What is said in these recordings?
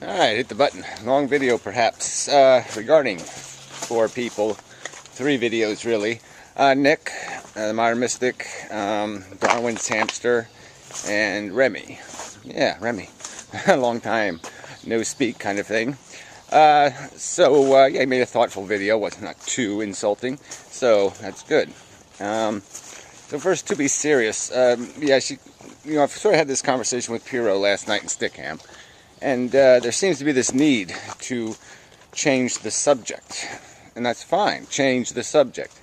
Alright, hit the button. Long video perhaps, regarding 4 people, 3 videos really. Nick, the Modern Mystic, Darwin's Hamster, and Remy. Yeah, Remy. Long time no speak kind of thing. Yeah, he made a thoughtful video, was not too insulting, so that's good. So first, to be serious, I've sort of had this conversation with Piro last night in Stickham. And there seems to be this need to change the subject. And that's fine, change the subject.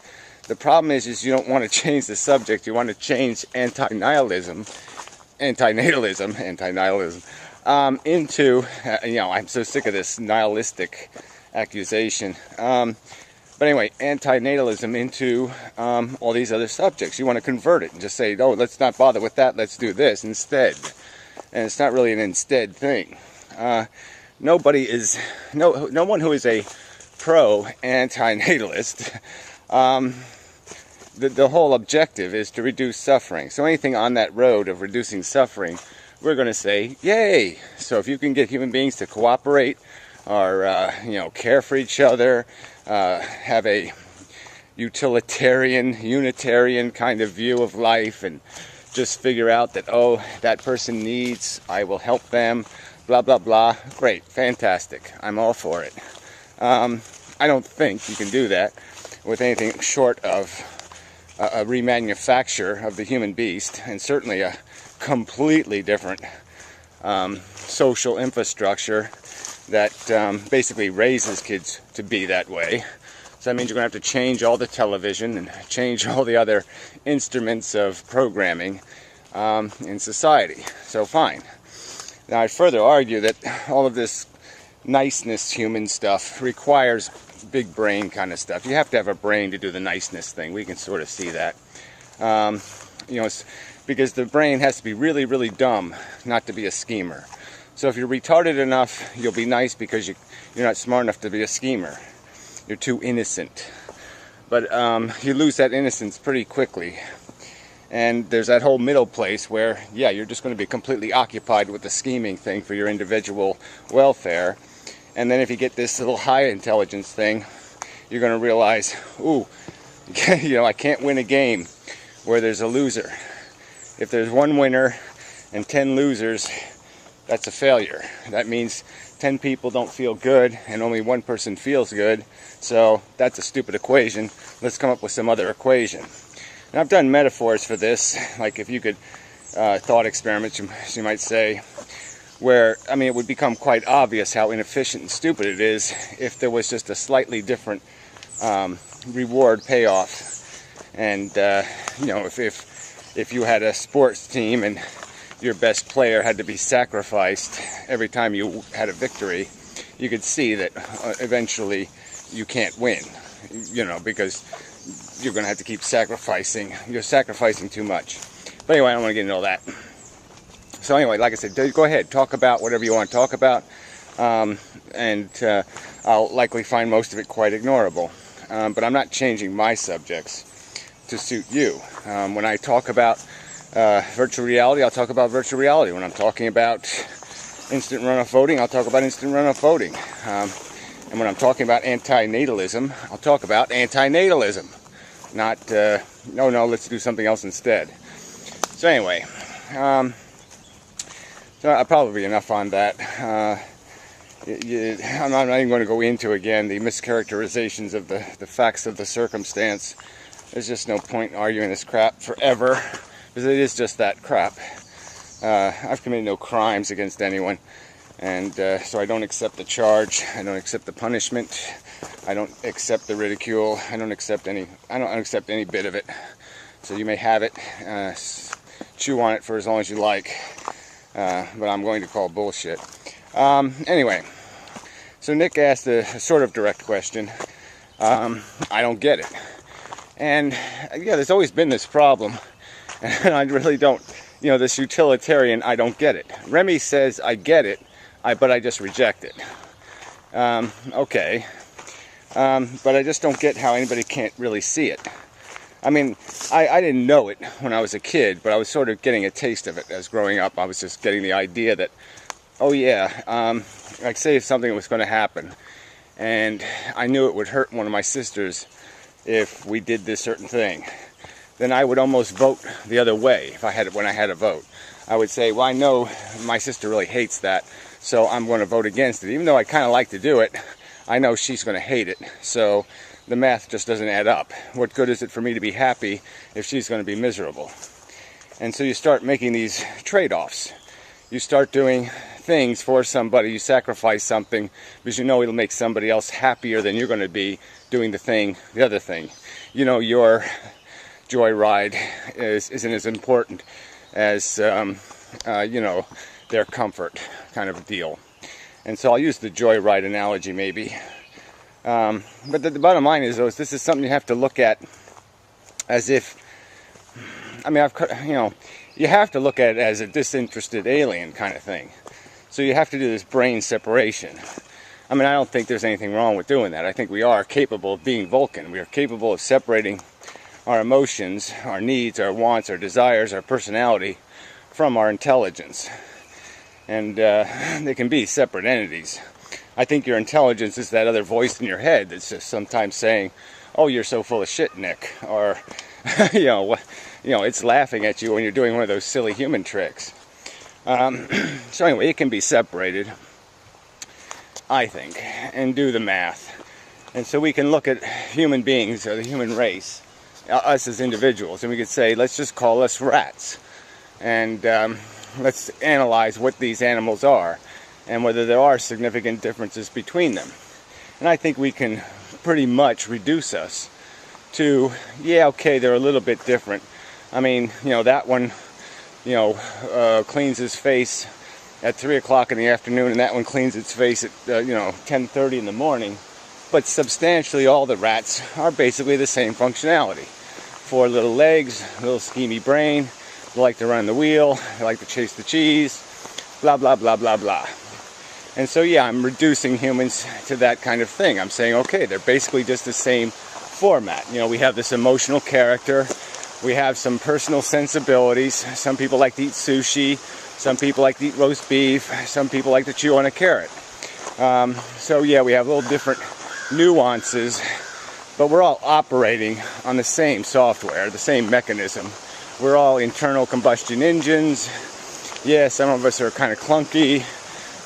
The problem is you don't want to change the subject, you want to change anti-nihilism, into, I'm so sick of this nihilistic accusation. But anyway, anti-natalism into all these other subjects. You want to convert it and just say, oh, let's not bother with that, let's do this instead. And it's not really an instead thing. No one who is a pro-anti-natalist, the whole objective is to reduce suffering. So anything on that road of reducing suffering, we're going to say, yay! So if you can get human beings to cooperate, or care for each other, have a unitarian kind of view of life, and just figure out that, oh, that person needs, I will help them, blah, blah, blah. Great, fantastic. I'm all for it. I don't think you can do that with anything short of a remanufacture of the human beast, and certainly a completely different social infrastructure that basically raises kids to be that way. So that means you're going to have to change all the television and change all the other instruments of programming in society. So fine. Now I further argue that all of this niceness human stuff requires big brain kind of stuff. You have to have a brain to do the niceness thing. We can sort of see that. It's because the brain has to be really, really dumb not to be a schemer. So if you're retarded enough, you'll be nice because you're not smart enough to be a schemer. You're too innocent. But you lose that innocence pretty quickly. And there's that whole middle place where, yeah, you're just going to be completely occupied with the scheming thing for your individual welfare. And then if you get this little high intelligence thing, you're going to realize, ooh, I can't win a game where there's a loser. If there's one winner and 10 losers, that's a failure. That means 10 people don't feel good and only one person feels good. So that's a stupid equation. Let's come up with some other equation. And I've done metaphors for this, like if you could, thought experiments, you might say, where, it would become quite obvious how inefficient and stupid it is if there was just a slightly different reward payoff. And, if you had a sports team and your best player had to be sacrificed every time you had a victory, you could see that eventually you can't win, because you're going to have to keep sacrificing. You're sacrificing too much. But anyway, I don't want to get into all that. So anyway, like I said, go ahead, talk about whatever you want to talk about, and I'll likely find most of it quite ignorable. But I'm not changing my subjects to suit you. When I talk about virtual reality, I'll talk about virtual reality. When I'm talking about instant runoff voting, I'll talk about instant runoff voting. And when I'm talking about anti-natalism, I'll talk about anti-natalism. Not, no, let's do something else instead. So anyway, so I'll probably be enough on that. I'm not even going to go into, again, the mischaracterizations of the facts of the circumstance. There's just no point in arguing this crap forever, because it is just that crap. I've committed no crimes against anyone. And so I don't accept the charge, I don't accept the punishment, I don't accept the ridicule, I don't accept any bit of it. So you may have it, chew on it for as long as you like, but I'm going to call bullshit. Anyway, so Nick asked a sort of direct question. I don't get it. And yeah, there's always been this problem, and I really don't, this utilitarian, I don't get it. Remy says, I get it, but I just reject it. Okay. But I just don't get how anybody can't really see it. I didn't know it when I was a kid, but I was sort of getting a taste of it as growing up. I was just getting the idea that, oh yeah, like say if something was going to happen, and I knew it would hurt one of my sisters if we did this certain thing, then I would almost vote the other way when I had a vote. I would say, well, I know my sister really hates that, so I'm going to vote against it. Even though I kind of like to do it, I know she's going to hate it, so the math just doesn't add up. What good is it for me to be happy if she's going to be miserable? And so you start making these trade-offs. You start doing things for somebody, you sacrifice something because you know it'll make somebody else happier than you're going to be doing the other thing. You know, your joyride isn't as important as, you know, their comfort kind of deal. And so I'll use the joyride analogy maybe. But the bottom line is, though, this is something you have to look at as if, I mean, you know, you have to look at it as a disinterested alien kind of thing. So you have to do this brain separation. I mean, I don't think there's anything wrong with doing that. I think we are capable of being Vulcan. We are capable of separating our emotions, our needs, our wants, our desires, our personality from our intelligence. And they can be separate entities. I think your intelligence is that other voice in your head that's just sometimes saying, "Oh, you're so full of shit, Nick," or you know, it's laughing at you when you're doing one of those silly human tricks. So anyway, it can be separated, I think, and do the math. And so we can look at human beings, or the human race, us as individuals, and we could say, let's just call us rats. And let's analyze what these animals are and whether there are significant differences between them. And I think we can pretty much reduce us to, yeah, okay, they're a little bit different. I mean, you know, that one, you know, cleans his face at 3 o'clock in the afternoon, and that one cleans its face at, you know, 10:30 in the morning. But substantially all the rats are basically the same functionality. 4 little legs, little schemy brain, they like to run the wheel, they like to chase the cheese, blah, blah, blah, blah, blah. And so, yeah, I'm reducing humans to that kind of thing. I'm saying, okay, they're basically just the same format. You know, we have this emotional character, we have some personal sensibilities. Some people like to eat sushi, some people like to eat roast beef, some people like to chew on a carrot. So, yeah, we have little different nuances, but we're all operating on the same software, the same mechanism. We're all internal combustion engines. Yeah, some of us are kind of clunky.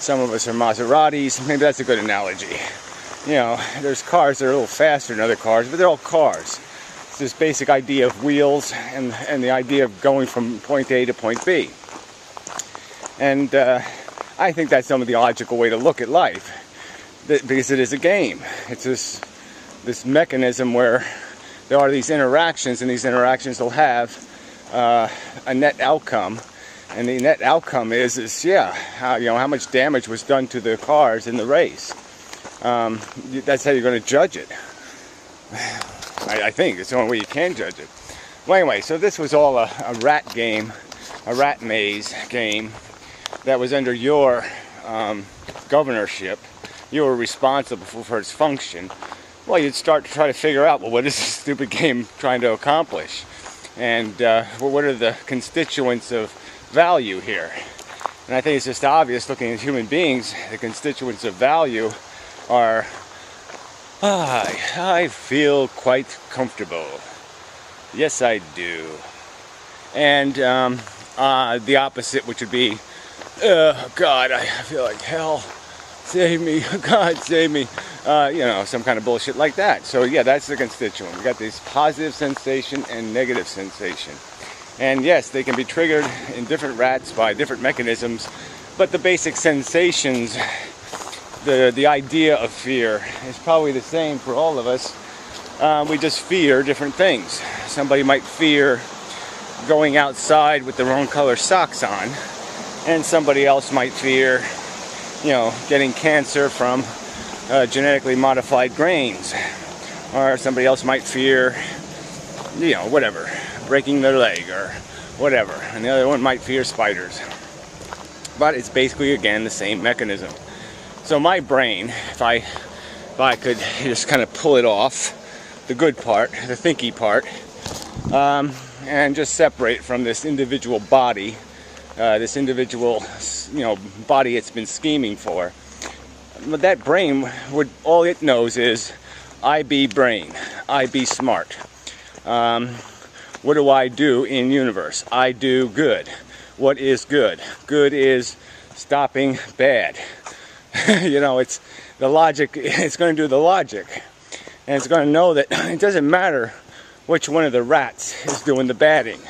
Some of us are Maseratis. Maybe that's a good analogy. You know, there's cars that are a little faster than other cars, but they're all cars. It's this basic idea of wheels and the idea of going from point A to point B. And I think that's some of the logical way to look at life, because it is a game. It's this mechanism where there are these interactions, and these interactions will have a net outcome. And the net outcome is yeah, how much damage was done to the cars in the race. That's how you're going to judge it. I think it's the only way you can judge it. Well, anyway, so this was all a rat game, a rat maze game that was under your governorship. You were responsible for its function. Well, you'd start to try to figure out, well, what is this stupid game trying to accomplish? And well, what are the constituents of value here? And I think it's just obvious, looking at human beings, the constituents of value are, I feel quite comfortable. Yes, I do. And the opposite, which would be, God, I feel like hell. Save me, God, save me. You know, some kind of bullshit like that. So yeah, that's the constituent. We got this positive sensation and negative sensation. And yes, they can be triggered in different rats by different mechanisms, but the basic sensations, the idea of fear is probably the same for all of us. We just fear different things. Somebody might fear going outside with the wrong color socks on, and somebody else might fear, you know, getting cancer from genetically modified grains, or somebody else might fear, you know, whatever, breaking their leg or whatever, and the other one might fear spiders. But it's basically, again, the same mechanism. So my brain, if I could just kind of pull it off, the good part, the thinky part, and just separate from this individual body, this individual, you know, body it's been scheming for, that brain would, all it knows is, I be brain, I be smart. What do I do in universe? I do good. What is good? Good is stopping bad. You know, it's the logic, it's going to do the logic. And it's going to know that it doesn't matter which one of the rats is doing the batting.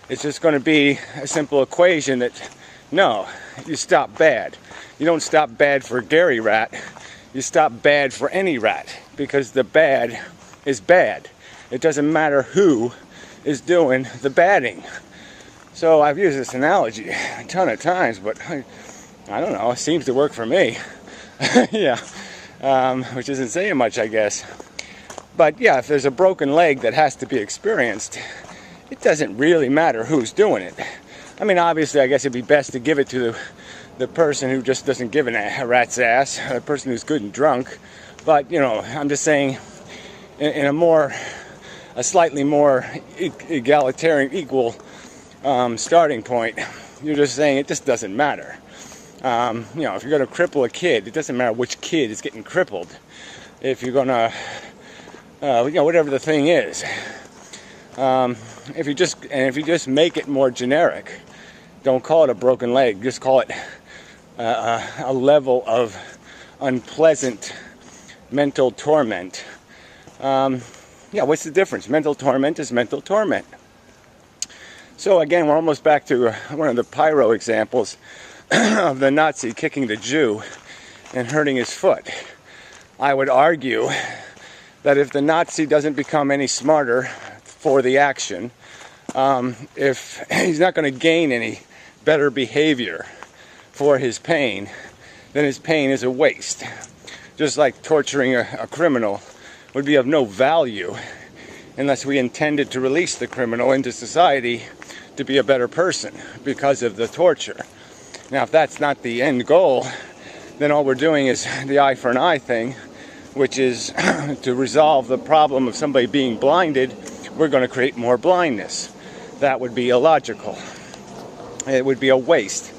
It's just going to be a simple equation that, no, you stop bad. You don't stop bad for Gary Rat. You stop bad for any rat, because the bad is bad. It doesn't matter who is doing the batting. So I've used this analogy a ton of times, but I don't know, it seems to work for me. Yeah, which isn't saying much, I guess. But yeah, if there's a broken leg that has to be experienced, it doesn't really matter who's doing it. I mean, obviously, I guess it'd be best to give it to the person who just doesn't give a rat's ass, the person who's good and drunk. But, you know, I'm just saying, in a slightly more egalitarian, equal starting point, you're just saying it just doesn't matter. You know, if you're going to cripple a kid, it doesn't matter which kid is getting crippled. If you're going to, you know, whatever the thing is. If you just make it more generic, don't call it a broken leg. Just call it a level of unpleasant mental torment. Yeah, what's the difference? Mental torment is mental torment. So again, we're almost back to one of the pyro examples of the Nazi kicking the Jew and hurting his foot. I would argue that if the Nazi doesn't become any smarter for the action, if he's not going to gain any better behavior for his pain, then his pain is a waste. Just like torturing a criminal would be of no value unless we intended to release the criminal into society to be a better person because of the torture. Now, if that's not the end goal, then all we're doing is the eye for an eye thing, which is to resolve the problem of somebody being blinded, we're going to create more blindness. That would be illogical. It would be a waste.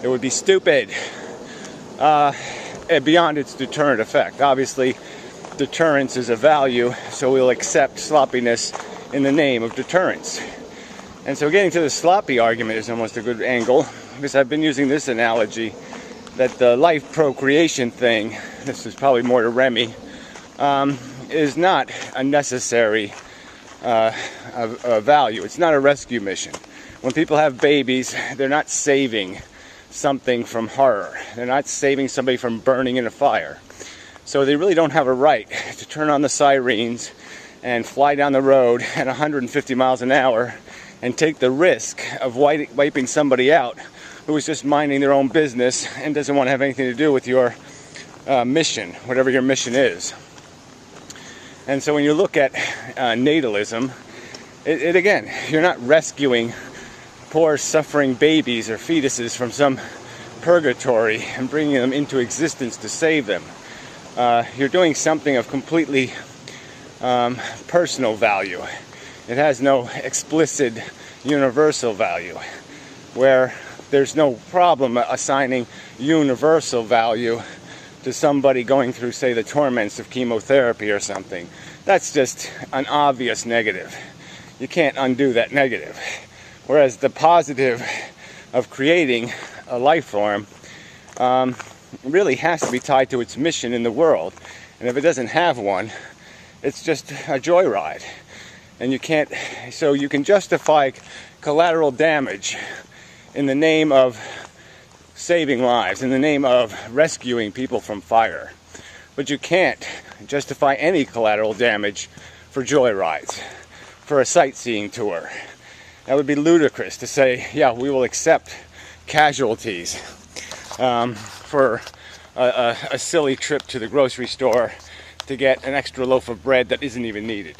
It would be stupid beyond its deterrent effect. Obviously, deterrence is a value, so we'll accept sloppiness in the name of deterrence. And so getting to the sloppy argument is almost a good angle, because I've been using this analogy that the life procreation thing, this is probably more to Rami, is not a necessary value. It's not a rescue mission. When people have babies, they're not saving something from horror. They're not saving somebody from burning in a fire. So they really don't have a right to turn on the sirens and fly down the road at 150 miles an hour and take the risk of wiping somebody out who is just minding their own business and doesn't want to have anything to do with your mission, whatever your mission is. And so when you look at natalism, it again, you're not rescuing poor suffering babies or fetuses from some purgatory and bringing them into existence to save them. You're doing something of completely personal value. It has no explicit universal value, where there's no problem assigning universal value to somebody going through, say, the torments of chemotherapy or something. That's just an obvious negative. You can't undo that negative. Whereas the positive of creating a life form really has to be tied to its mission in the world. And if it doesn't have one, it's just a joyride. And you can't, so you can justify collateral damage in the name of saving lives, in the name of rescuing people from fire. But you can't justify any collateral damage for joyrides, for a sightseeing tour. That would be ludicrous to say, yeah, we will accept casualties for a silly trip to the grocery store to get an extra loaf of bread that isn't even needed.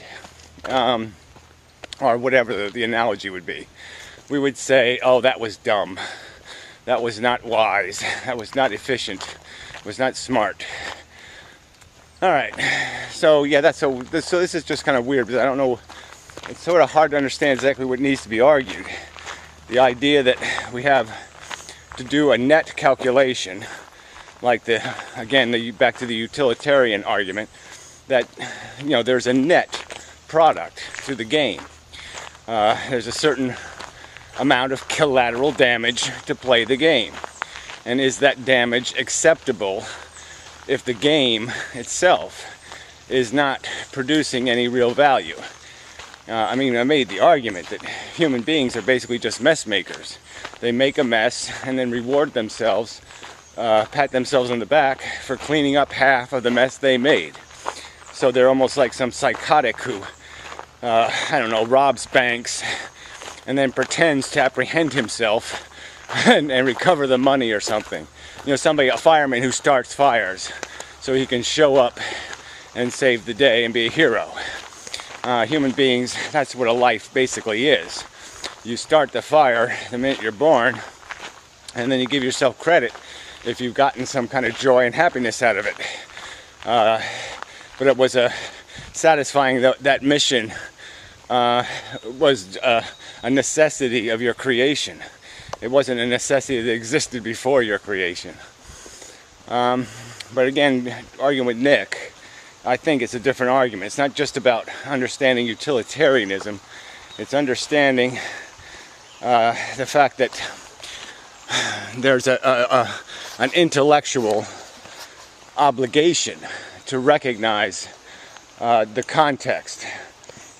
Or whatever the analogy would be. We would say, oh, that was dumb. That was not wise. That was not efficient. It was not smart. All right. So yeah, so this is just kind of weird because I don't know. It's sort of hard to understand exactly what needs to be argued. The idea that we have to do a net calculation like back to the utilitarian argument, that there's a net product to the game. There's a certain amount of collateral damage to play the game, and is that damage acceptable if the game itself is not producing any real value? I made the argument that human beings are basically just mess makers. They make a mess and then reward themselves, pat themselves on the back for cleaning up half of the mess they made. So they're almost like some psychotic who, robs banks and then pretends to apprehend himself and recover the money or something. A fireman who starts fires so he can show up and save the day and be a hero. Human beings, that's what a life basically is. You start the fire the minute you're born, and then you give yourself credit if you've gotten some kind of joy and happiness out of it. But it was satisfying that mission was a necessity of your creation. It wasn't a necessity that existed before your creation. But again, arguing with Nick, I think it's a different argument. It's not just about understanding utilitarianism. It's understanding the fact that there's an intellectual obligation to recognize the context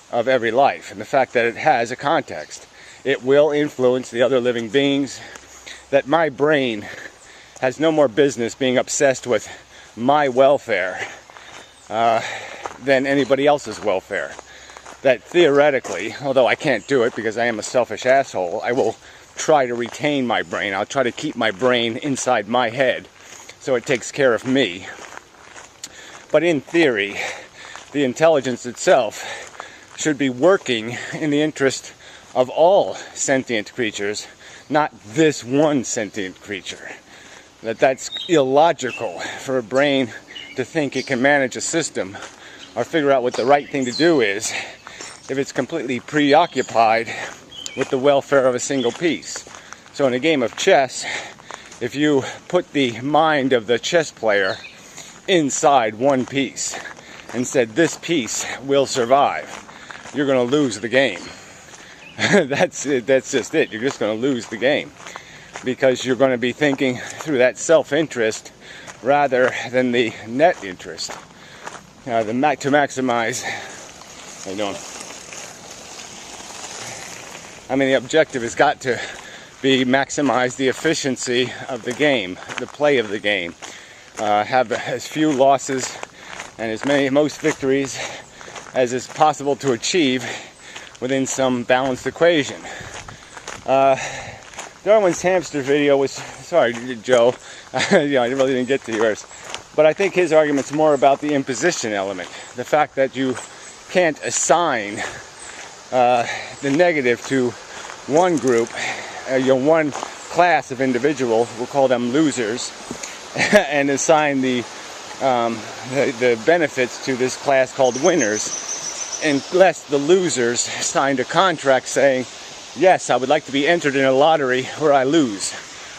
of every life, and the fact that it has a context. It will influence the other living beings, that my brain has no more business being obsessed with my welfare than anybody else's welfare. That theoretically, although I can't do it because I am a selfish asshole, I will try to retain my brain. I'll try to keep my brain inside my head so it takes care of me. But in theory, the intelligence itself should be working in the interest of all sentient creatures, not this one sentient creature. That's illogical for a brain to think it can manage a system or figure out what the right thing to do is if it's completely preoccupied with the welfare of a single piece. So in a game of chess, if you put the mind of the chess player inside one piece and said this piece will survive, you're going to lose the game. That's just it. You're just going to lose the game because you're going to be thinking through that self-interest rather than the net interest. To maximize. How you doing? The objective has got to be maximize the efficiency of the game, the play of the game. Have as few losses and most victories as is possible to achieve within some balanced equation. Darwin's hamster video was, sorry Joe, I really didn't get to yours, but I think his argument's more about the imposition element, the fact that you can't assign the negative to one group, one class of individual, we'll call them losers, and assign the benefits to this class called winners, unless the losers signed a contract saying, yes, I would like to be entered in a lottery where I lose,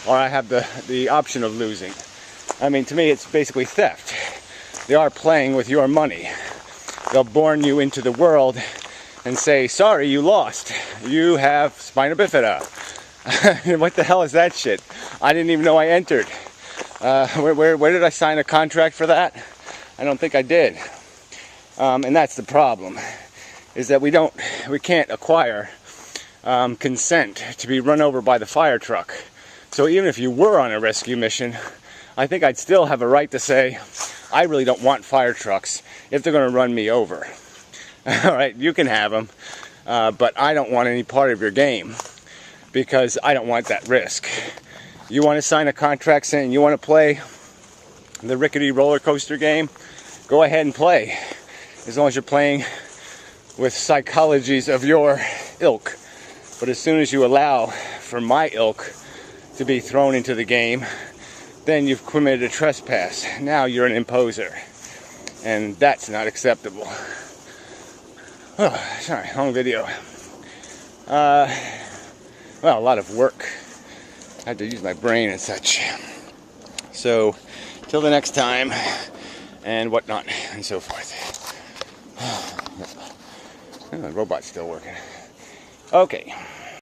or I have the option of losing. To me, it's basically theft. They are playing with your money. They'll born you into the world and say, sorry, you lost. You have spina bifida. What the hell is that shit? I didn't even know I entered. Where did I sign a contract for that? I don't think I did. And that's the problem, is that we can't acquire consent to be run over by the fire truck. So even if you were on a rescue mission, I think I'd still have a right to say, I really don't want fire trucks if they're going to run me over. All right, you can have them, but I don't want any part of your game because I don't want that risk. You want to sign a contract saying you want to play the rickety roller coaster game? Go ahead and play, as long as you're playing with psychologies of your ilk. But as soon as you allow for my ilk to be thrown into the game, then you've committed a trespass. Now you're an imposer, and that's not acceptable. Oh, sorry, long video. Well, a lot of work. I had to use my brain and such. So, till the next time, and whatnot, and so forth. Oh, the robot's still working. Okay.